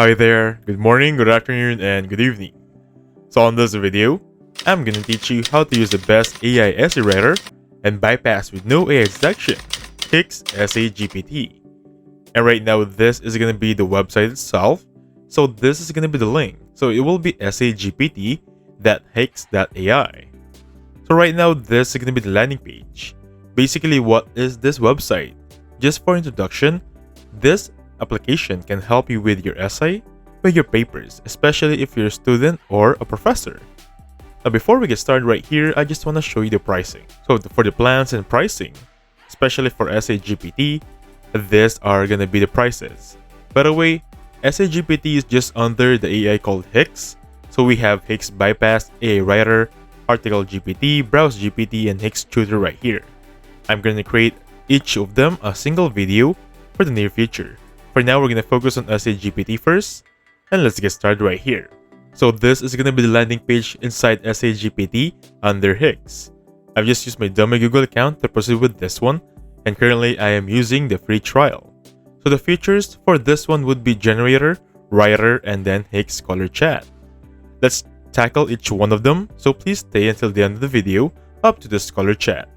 Hi there, good morning, good afternoon, and good evening. So on this video, I'm gonna teach you how to use the best AI essay writer and bypass with no AI detection, HIX EssayGPT. And right now this is gonna be the website itself, so this is gonna be the link. So it will be essayGPT.hix.ai. So right now this is gonna be the landing page. Basically, what is this website? Just for introduction, this application can help you with your essay, with your papers, especially if you're a student or a professor. Now before we get started right here, I just want to show you the pricing. So for the plans and pricing, especially for EssayGPT, these are going to be the prices. By the way, EssayGPT is just under the AI called HIX. So we have HIX Bypass, AI Writer, Article GPT, Browse GPT, and HIX Tutor right here. I'm going to create each of them a single video for the near future. For now, we're going to focus on EssayGPT first, and let's get started right here. So this is going to be the landing page inside EssayGPT under HIX. I've just used my dummy Google account to proceed with this one, and currently I am using the free trial. So the features for this one would be generator, writer, and then HIX Scholar Chat. Let's tackle each one of them, so please stay until the end of the video up to the Scholar Chat.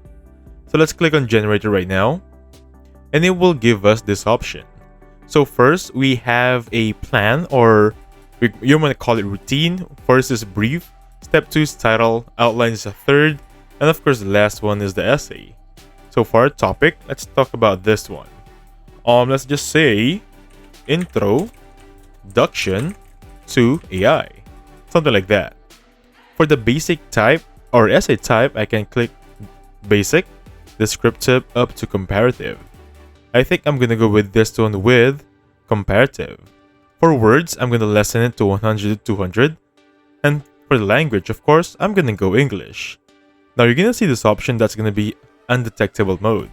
So let's click on generator right now, and it will give us this option. So first, we have a plan, or you might call it routine. First is brief, step 2 is title, outline is a third, and of course the last one is the essay. So for our topic, let's talk about this one. Let's just say introduction to AI, something like that. For the basic type or essay type, I can click basic, descriptive up to comparative. I think I'm gonna go with this one with comparative. For words, I'm gonna lessen it to 100 to 200. And for the language, of course, I'm gonna go English. Now you're gonna see this option that's gonna be undetectable mode.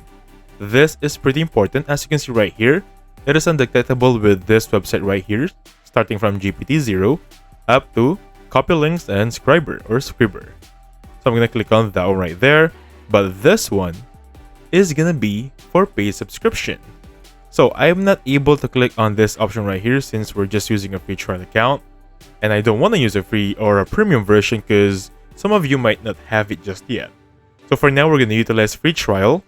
This is pretty important. As you can see right here, it is undetectable with this website right here, starting from GPT-0 up to Copylinks and Scriber. So I'm gonna click on that one right there, but this one is gonna be for paid subscription. So I'm not able to click on this option right here since we're just using a free trial account, and I don't want to use a free or a premium version because some of you might not have it just yet. So for now, we're gonna utilize free trial.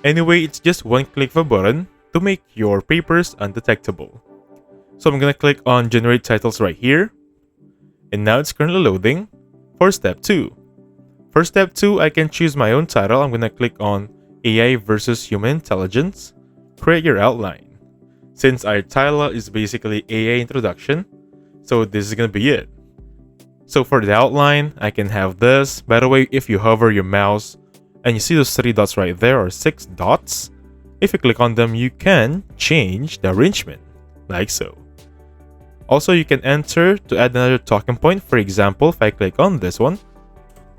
Anyway, it's just one click of a button to make your papers undetectable. So I'm gonna click on generate titles right here, and now it's currently loading for step 2. For step 2, I can choose my own title. I'm gonna click on AI versus Human Intelligence, create your outline. Since our title is basically AI introduction, so this is gonna be it. So for the outline, I can have this. By the way, if you hover your mouse and you see those 3 dots right there, or 6 dots, if you click on them, you can change the arrangement, like so. Also, you can enter to add another talking point. For example, if I click on this one,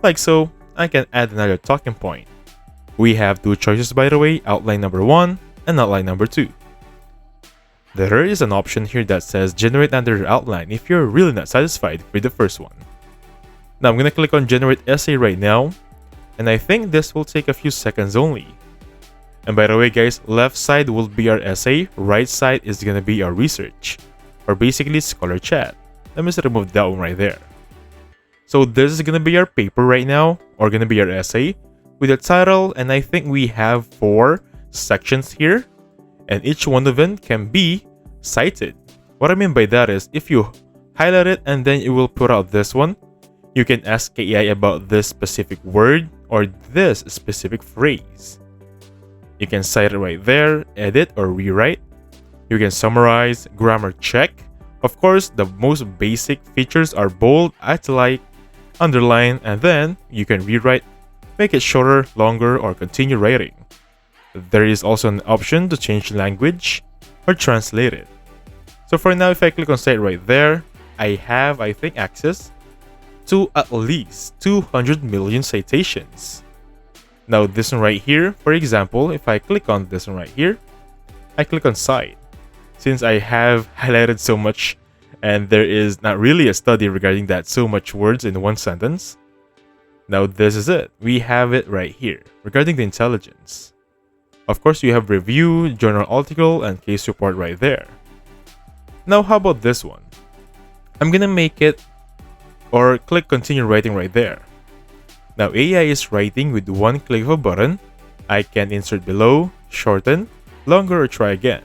like so, I can add another talking point. We have 2 choices, by the way, outline number 1 and outline number 2. There is an option here that says generate another outline if you're really not satisfied with the first one. Now I'm gonna click on generate essay right now, and I think this will take a few seconds only. And by the way guys, left side will be our essay, right side is gonna be our research, or basically Scholar Chat. Let me just remove that one right there. So this is gonna be our paper right now, or gonna be our essay, with a title, and I think we have 4 sections here, and each one of them can be cited. What I mean by that is, if you highlight it and then it will put out this one, you can ask AI about this specific word or this specific phrase. You can cite it right there, edit or rewrite. You can summarize, grammar check. Of course, the most basic features are bold, italic, underline, and then you can rewrite, make it shorter, longer, or continue writing. There is also an option to change language or translate it. So for now, if I click on cite right there, I have, I think, access to at least 200 million citations. Now this one right here, for example, if I click on this one right here, I click on cite. Since I have highlighted so much and there is not really a study regarding that, so much words in one sentence. Now this is it. We have it right here regarding the intelligence. Of course, you have review, journal article, and case report right there. Now how about this one? I'm gonna make it or click continue writing right there. Now AI is writing with one click of a button. I can insert below, shorten, longer, or try again.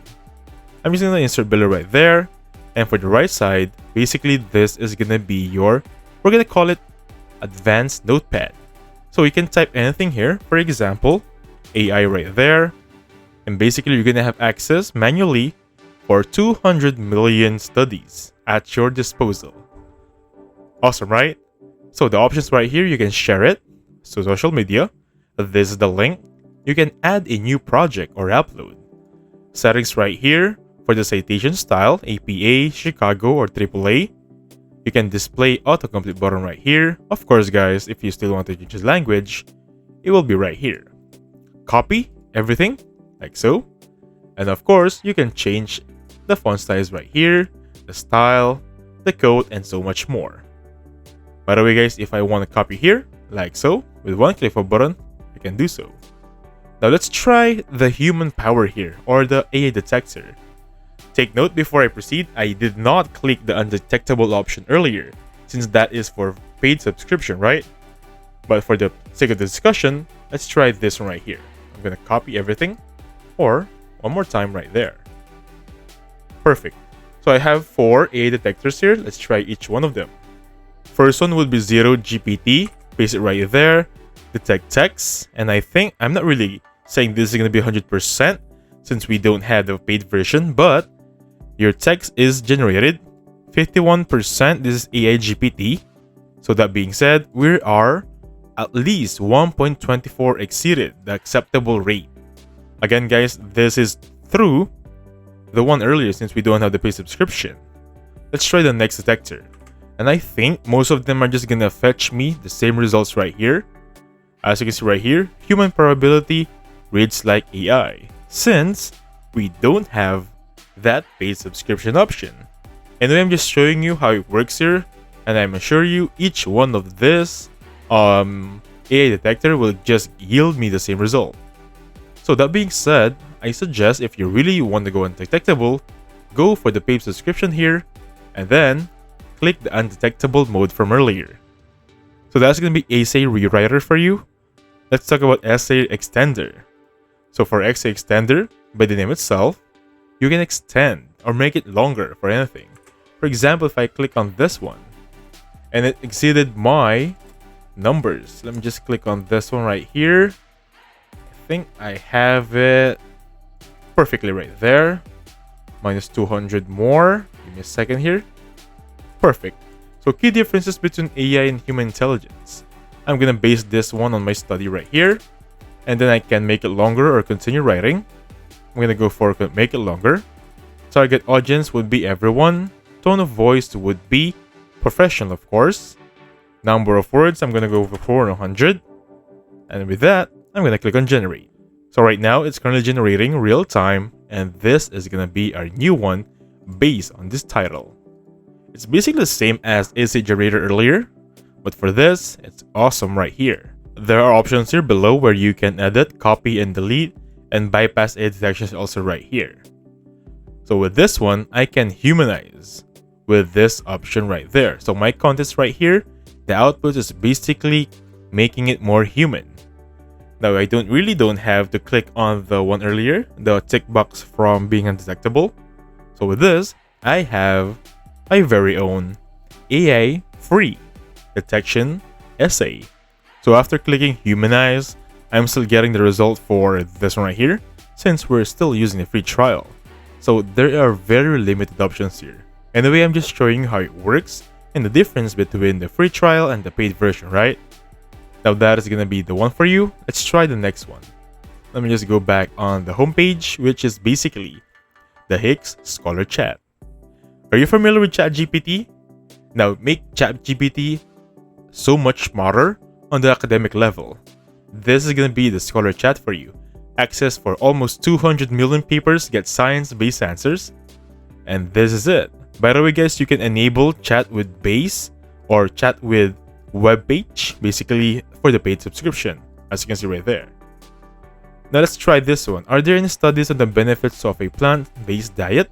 I'm just gonna insert below right there. And for the right side, basically this is gonna be your, we're gonna call it advanced notepad. So you can type anything here, for example, AI right there. And basically you're gonna have access manually for 200 million studies at your disposal. Awesome, right? So the options right here, you can share it to social media. This is the link. You can add a new project or upload. Settings right here for the citation style, APA, Chicago, or AAA. You can display autocomplete button right here. Of course, guys, if you still want to change the language, it will be right here. Copy everything like so. And of course, you can change the font size right here, the style, the code, and so much more. By the way, guys, if I want to copy here, like so, with one click of a button, I can do so. Now let's try the human power here, or the AI detector. Take note before I proceed, I did not click the undetectable option earlier, since that is for paid subscription, right? But for the sake of the discussion, let's try this one right here. I'm gonna copy everything, or one more time right there. Perfect. So I have 4 AI detectors here. Let's try each one of them. First one would be 0GPT. Paste it right there. Detect text. And I think, I'm not really saying this is going to be 100% since we don't have the paid version, but your text is generated. 51%, this is AI GPT. So that being said, we are at least 1.24 exceeded the acceptable rate. Again, guys, this is through the one earlier since we don't have the paid subscription. Let's try the next detector. And I think most of them are just gonna fetch me the same results right here. As you can see right here, human probability reads like AI, since we don't have that paid subscription option. Anyway, I'm just showing you how it works here, and I'm assure you each one of this AI detector will just yield me the same result. So that being said, I suggest if you really want to go undetectable, go for the paid subscription here, and then click the undetectable mode from earlier. So that's going to be Essay Rewriter for you. Let's talk about Essay Extender. So for Essay Extender, by the name itself, you can extend or make it longer for anything. For example, if I click on this one, and it exceeded my numbers. Let me just click on this one right here. I think I have it perfectly right there. Minus 200 more. Give me a second here. Perfect. So key differences between AI and human intelligence. I'm gonna base this one on my study right here, and then I can make it longer or continue writing. I'm gonna go for make it longer. Target audience would be everyone. Tone of voice would be professional, of course. Number of words, I'm gonna go for 400. And with that, I'm gonna click on generate. So right now it's currently generating real time, and this is gonna be our new one based on this title. It's basically the same as essay generator earlier, but for this, it's awesome right here. There are options here below where you can edit, copy, and delete, and bypass edit detections also right here. So with this one, I can humanize with this option right there. So my contents right here, the output is basically making it more human. Now I don't have to click on the one earlier, the tick box from being undetectable. So with this, I have my very own AI free detection essay. So after clicking humanize, I'm still getting the result for this one right here, since we're still using a free trial. So there are very limited options here. Anyway, I'm just showing you how it works and the difference between the free trial and the paid version, right? Now that is gonna be the one for you. Let's try the next one. Let me just go back on the homepage, which is basically the HIX Scholar Chat. Are you familiar with ChatGPT? Now make ChatGPT so much smarter on the academic level. This is gonna be the Scholar Chat for you. Access for almost 200 million papers, get science-based answers. And this is it. By the way, guys, you can enable chat with base or chat with web page, basically for the paid subscription, as you can see right there. Now let's try this one. Are there any studies on the benefits of a plant-based diet?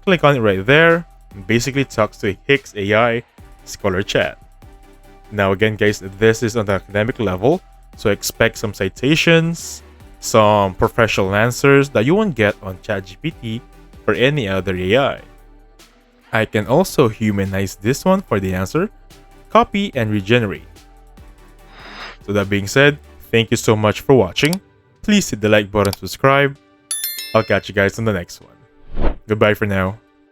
click on it right there, and basically talks to a HIX AI Scholar chat. Now again guys, this is on the academic level, so expect some citations, some professional answers that you won't get on ChatGPT or any other AI. I can also humanize this one for the answer, copy and regenerate. So that being said, thank you so much for watching. Please hit the like button, subscribe. I'll catch you guys on the next one. Goodbye for now.